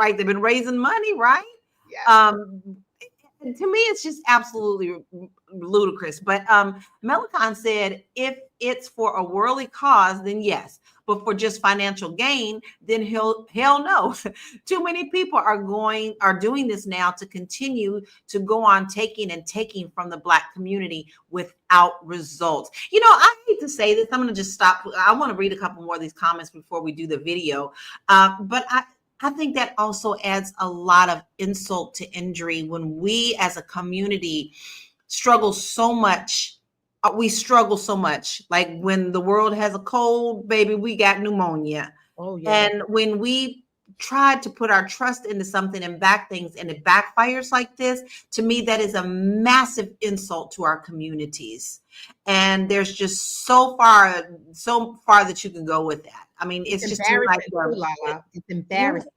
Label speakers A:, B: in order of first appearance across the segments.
A: right? They've been raising money, right?
B: Yeah.
A: To me, it's just absolutely ludicrous. But Melicon said, if it's for a worldly cause, then yes. But for just financial gain, then hell no. Too many people are doing this now to continue to go on taking from the Black community without results. I hate to say this. I'm going to just stop. I want to read a couple more of these comments before we do the video. But I think that also adds a lot of insult to injury when we as a community struggle so much. We struggle so much. Like when the world has a cold, baby, we got pneumonia.
B: Oh, yeah.
A: And when we try to put our trust into something and back things and it backfires like this, to me, that is a massive insult to our communities. And there's just so far that you can go with that. I mean, it's just too
B: embarrassing too, Lala. It's embarrassing.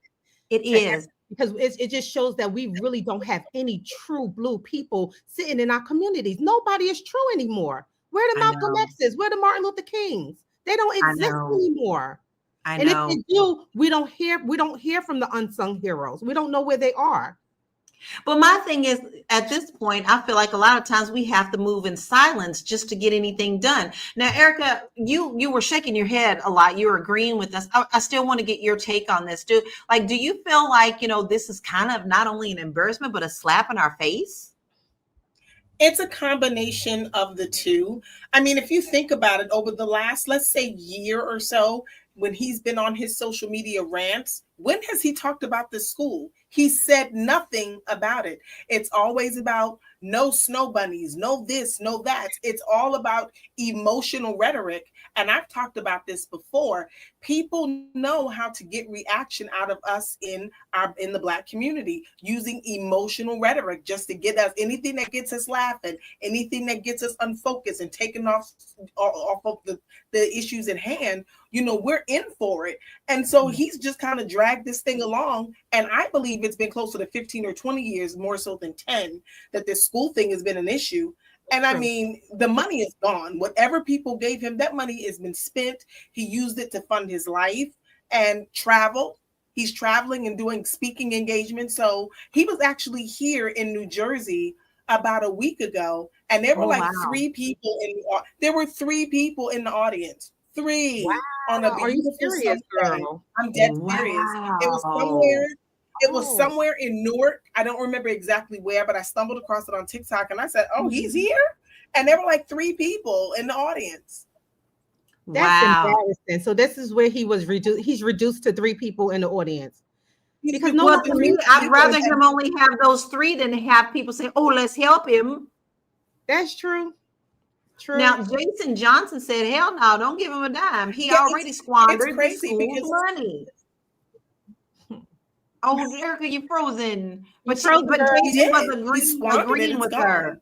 A: It is.
B: Because it just shows that we really don't have any true blue people sitting in our communities. Nobody is true anymore. Where the Malcolm X's? Where the Martin Luther Kings? They don't exist anymore.
A: I
B: know.
A: And
B: if they do, we don't hear from the unsung heroes. We don't know where they are.
A: But my thing is, at this point, I feel like a lot of times we have to move in silence just to get anything done. Now, Erica, you were shaking your head a lot. You were agreeing with us. I still want to get your take on this. Do you feel like, this is kind of not only an embarrassment, but a slap in our face?
C: It's a combination of the two. I mean, if you think about it, over the last, let's say, year or so, when he's been on his social media rants, when has he talked about the school? He said nothing about it. It's always about no snow bunnies, no this, no that. It's all about emotional rhetoric. And I've talked about this before. People know how to get reaction out of us in the Black community using emotional rhetoric just to get us anything that gets us laughing, anything that gets us unfocused and taken off of the issues at hand. We're in for it. And so he's just kind of dragged this thing along. And I believe it's been closer to 15 or 20 years, more so than 10, that this school thing has been an issue. And I mean, the money is gone. Whatever people gave him, that money has been spent. He used it to fund his life and travel. He's traveling and doing speaking engagements. So he was actually here in New Jersey about a week ago. And there were three people there were 3 people in the audience. 3 on a beautiful summer day. I'm dead serious. It was somewhere in Newark. I don't remember exactly where, but I stumbled across it on TikTok and I said, "Oh, he's here?" And there were 3 people in the audience.
B: That's embarrassing. So this is where he was reduced. He's reduced to 3 people in the audience.
A: Because I'd rather him only have those 3 than have people say, "Oh, let's help him."
B: That's true. True.
A: Now, Jason Johnson said, "Hell no, don't give him a dime. He already squandered the school's money." Oh, Erica, you're frozen. But Jason was agreeing with her.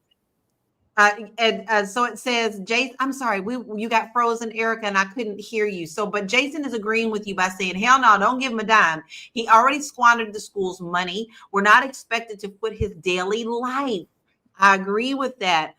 A: So it says, Jason, I'm sorry, you got frozen, Erica, and I couldn't hear you. But Jason is agreeing with you by saying, hell no, don't give him a dime. He already squandered the school's money. We're not expected to put his daily life. I agree with that.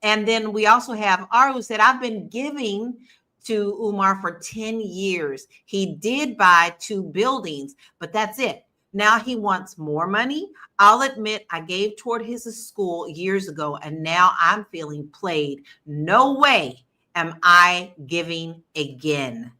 A: And then we also have Aru who said, I've been giving to Umar for 10 years. He did buy 2 buildings, but that's it. Now he wants more money. I'll admit I gave toward his school years ago, and now I'm feeling played. No way am I giving again.